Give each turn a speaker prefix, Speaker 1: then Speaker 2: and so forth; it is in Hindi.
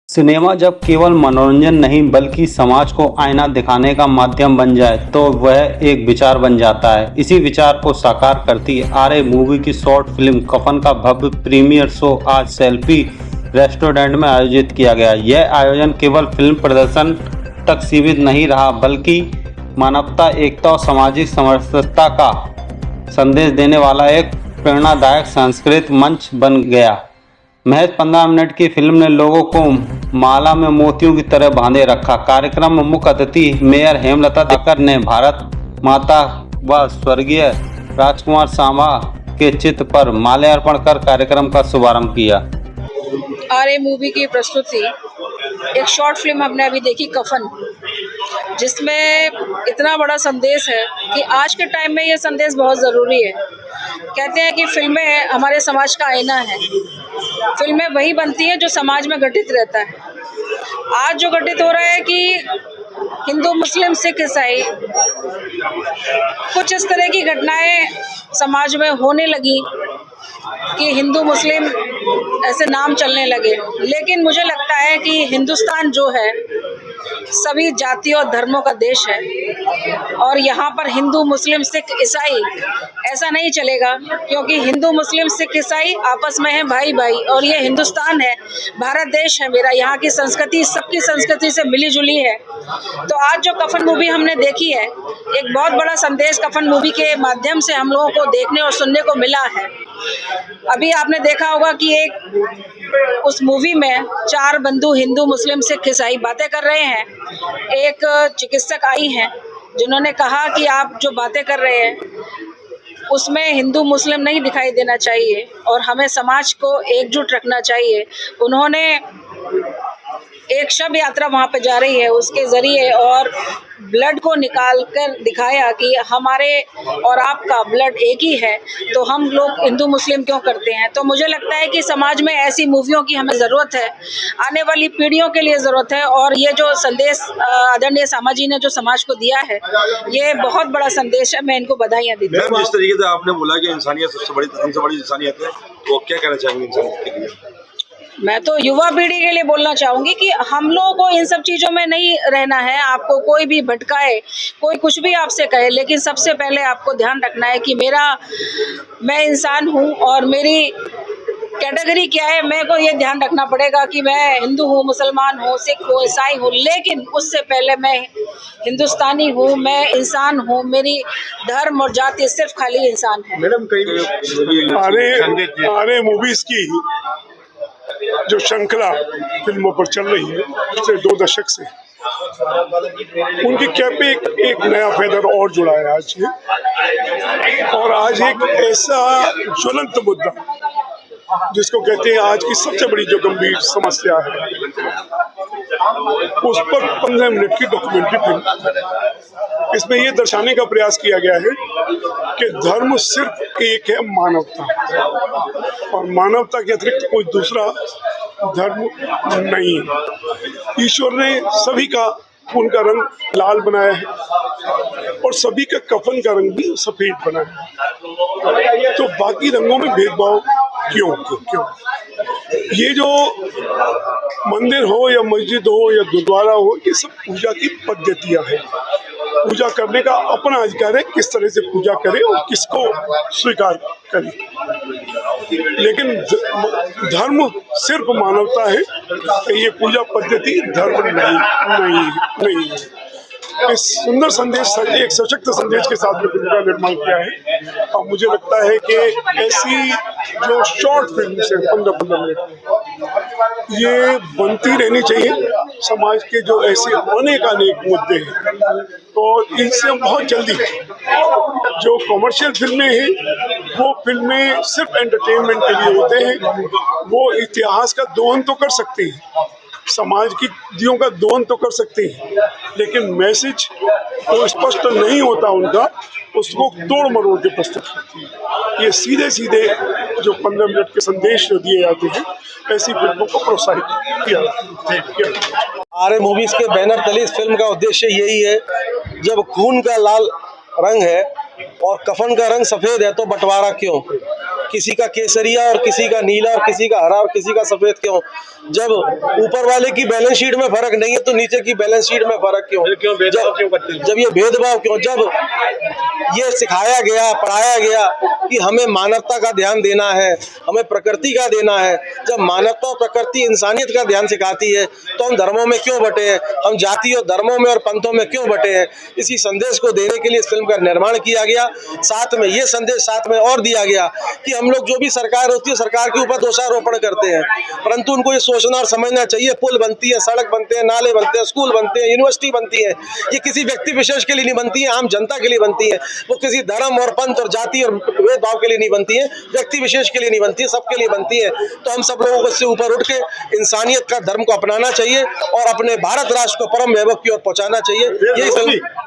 Speaker 1: सिनेमा जब केवल मनोरंजन नहीं बल्कि समाज को आईना दिखाने का माध्यम बन जाए तो वह एक विचार बन जाता है। इसी विचार को साकार करती आरए मूवी की शॉर्ट फिल्म कफन का भव्य प्रीमियर शो आज सेल्फी रेस्टोरेंट में आयोजित किया गया। यह आयोजन केवल फिल्म प्रदर्शन तक सीमित नहीं रहा बल्कि मानवता, एकता और सामाजिक समरसता का संदेश देने वाला एक प्रेरणादायक सांस्कृतिक मंच बन गया। महज 15 मिनट की फिल्म ने लोगों को माला में मोतियों की तरह बांधे रखा। कार्यक्रम में मुख्य अतिथि मेयर हेमलता देकर ने भारत माता व स्वर्गीय राजकुमार सांबा के चित्र पर माल्यार्पण कर कार्यक्रम का शुभारंभ किया।
Speaker 2: आरए मूवी की प्रस्तुति एक शॉर्ट फिल्म हमने अभी देखी कफन, जिसमें इतना बड़ा संदेश है कि आज के टाइम में ये संदेश बहुत ज़रूरी है। कहते हैं कि फिल्में हमारे समाज का आईना है। फिल्में वही बनती हैं जो समाज में घटित रहता है। आज जो घटित हो रहा है कि हिंदू, मुस्लिम, सिख, ईसाई, कुछ इस तरह की घटनाएं समाज में होने लगी कि हिंदू मुस्लिम ऐसे नाम चलने लगे। लेकिन मुझे लगता है कि हिंदुस्तान जो है सभी जातियों और धर्मों का देश है और यहाँ पर हिंदू, मुस्लिम, सिख, ईसाई ऐसा नहीं चलेगा, क्योंकि हिंदू, मुस्लिम, सिख, ईसाई आपस में है भाई भाई। और ये हिंदुस्तान है, भारत देश है मेरा, यहाँ की संस्कृति सबकी संस्कृति से मिली जुली है। तो आज जो कफन मूवी हमने देखी है, एक बहुत बड़ा संदेश कफन मूवी के माध्यम से हम लोगों को देखने और सुनने को मिला है। अभी आपने देखा होगा कि उस मूवी में 4 बंधु हिंदू, मुस्लिम, सिख, ईसाई बातें कर रहे हैं। एक चिकित्सक आई हैं जिन्होंने कहा कि आप जो बातें कर रहे हैं उसमें हिंदू मुस्लिम नहीं दिखाई देना चाहिए और हमें समाज को एकजुट रखना चाहिए। उन्होंने एक शव यात्रा वहाँ पे जा रही है, उसके ज़रिए और ब्लड को निकाल कर दिखाया कि हमारे और आपका ब्लड एक ही है, तो हम लोग हिंदू मुस्लिम क्यों करते हैं। तो मुझे लगता है कि समाज में ऐसी मूवियों की हमें ज़रूरत है, आने वाली पीढ़ियों के लिए ज़रूरत है। और ये जो संदेश आदरणीय सामा जी ने जो समाज को दिया है, ये बहुत बड़ा संदेश है। मैं इनको बधाइयाँ देती हूँ।
Speaker 3: जिस तरीके से आपने बोला कि इंसानियत सबसे बड़ी इंसानियत है, वो क्या कहना चाहेंगे इंसानियत के लिए?
Speaker 2: मैं तो युवा पीढ़ी के लिए बोलना चाहूँगी कि हम लोगों को इन सब चीज़ों में नहीं रहना है। आपको कोई भी भटकाए, कोई कुछ भी आपसे कहे, लेकिन सबसे पहले आपको ध्यान रखना है कि मैं इंसान हूँ और मेरी कैटेगरी क्या है। मेरे को ये ध्यान रखना पड़ेगा कि मैं हिंदू हूँ, मुसलमान हूँ, सिख हूँ, ईसाई हूँ, लेकिन उससे पहले मैं हिंदुस्तानी हूँ, मैं इंसान हूँ। मेरी धर्म और जाति सिर्फ खाली इंसान है।
Speaker 3: मैडम, कई
Speaker 4: आरए मूवीज की जो श्रृंखला फिल्मों पर चल रही है पिछले 2 दशक से, उनकी कैप पे एक नया फेदर और जुड़ा है आज ये। और आज एक ऐसा ज्वलंत मुद्दा जिसको कहते हैं आज की सबसे बड़ी जो गंभीर समस्या है, उस पर 15 मिनट की डॉक्यूमेंट्री फिल्म। इसमें ये दर्शाने का प्रयास किया गया है कि धर्म सिर्फ एक है, मानवता, और मानवता के अतिरिक्त कोई दूसरा धर्म नहीं है। ईश्वर ने सभी का खून का रंग लाल बनाया है और सभी का कफन का रंग भी सफेद बनाया है। तो बाकी रंगों में भेदभाव क्यों? ये जो मंदिर हो या मस्जिद हो या गुरुद्वारा हो, ये सब पूजा की पद्धतियां हैं। पूजा करने का अपना अधिकार है, किस तरह से पूजा करें और किसको स्वीकार करें। लेकिन धर्म सिर्फ मानवता है, ये पूजा पद्धति धर्म नहीं है। इस सुंदर संदेश, एक सशक्त संदेश के साथ में फिल्म का निर्माण किया है। और मुझे लगता है कि ऐसी जो शॉर्ट फिल्म है 15-15 मिनट, ये बनती रहनी चाहिए। समाज के जो ऐसे अनेक मुद्दे हैं, और इनसे बहुत जल्दी जो कमर्शियल फिल्में हैं, वो फिल्में सिर्फ एंटरटेनमेंट के लिए होते हैं। वो इतिहास का दोहन तो कर सकते हैं, समाज की दियों का दोहन तो कर सकते हैं, लेकिन मैसेज तो स्पष्ट नहीं होता उनका, उसको तोड़ मरोड़ के प्रस्तुत करती है। ये सीधे जो 15 मिनट के संदेश जो दिए जाते हैं, ऐसी फिल्मों को प्रोत्साहित किया।
Speaker 5: आरए मूवीज के बैनर तले इस फिल्म का उद्देश्य यही है, जब खून का लाल रंग है और कफन का रंग सफेद है तो बंटवारा क्यों। किसी का केसरिया और किसी का नीला और किसी का हरा और किसी का सफेद क्यों? जब ऊपर वाले की बैलेंस शीट में फर्क नहीं है तो नीचे की बैलेंस शीट में फर्क क्यों? जब ये भेदभाव क्यों? जब ये सिखाया गया, पढ़ाया गया कि हमें मानवता का ध्यान देना है, हमें प्रकृति का देना है, जब मानवता और प्रकृति इंसानियत का ध्यान सिखाती है तो हम धर्मों में क्यों बटे हैं? हम जातियों, धर्मों में और पंथों में क्यों बटे हैं? इसी संदेश को देने के लिए इस फिल्म का निर्माण किया गया। साथ में ये संदेश साथ में और दिया गया कि हम लोग जो भी सरकार होती है, सरकार के ऊपर दोषारोपण करते हैं, परंतु उनको ये सोचना और समझना चाहिए, पुल बनती है, सड़क बनते हैं, नाले बनते हैं, स्कूल बनते हैं, यूनिवर्सिटी बनती है, ये किसी व्यक्ति विशेष के लिए नहीं बनती है, आम जनता के लिए बनती है। वो किसी धर्म और पंथ और जाति और भेदभाव के लिए नहीं बनती है, व्यक्ति विशेष के लिए नहीं बनती है, सबके लिए बनती है। तो हम सब लोगों को इससे ऊपर उठ के इंसानियत का धर्म को अपनाना चाहिए और अपने भारत राष्ट्र को परम वैभव की ओर पहुंचाना चाहिए। यही फिल्म